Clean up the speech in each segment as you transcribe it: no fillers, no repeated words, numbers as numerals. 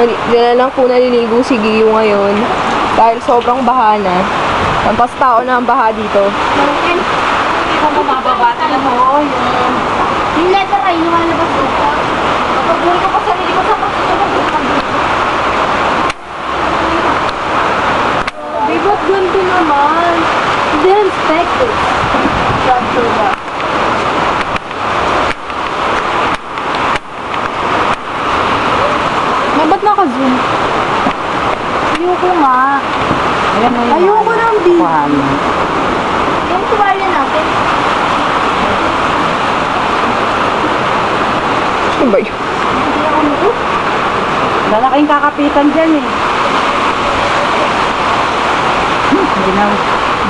Dila lang po naliligo si Giyo ngayon. Dahil sobrang baha na. Lampas tao na ang baha dito. Kung mababata na mo, yung letter ay lumalabas ko. Kapag muli ko pa sarili ko sa pagkakabot. Ba't ganito naman? Hindi respect it. Transfer ba? Ba't naka-zoom? Ayoko nga. Ayoko ng video. Yung tuwalya natin. Ano ba yun? Hindi ako nito. Lalaking kakapitan dyan eh.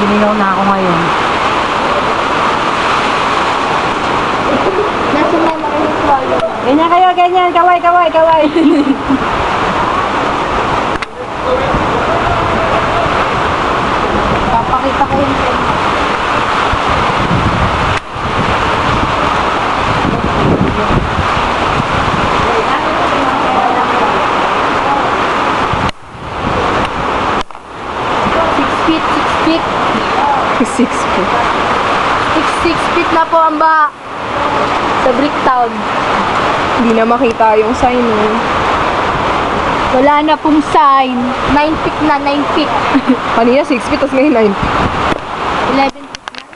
Gininaw na ako ngayon. Nasa mama ko yung tuwalya. Ganyan kayo, ganyan. Kaway, kaway, kaway. Papakita ko yung pen. Six feet. 6 feet na po ang ba sa Bricktown. Hindi na makita yung sign mo. Wala na pong sign. 9 feet na, 9 feet. Kanina 6 feet, tapos ngayon 9 feet. 11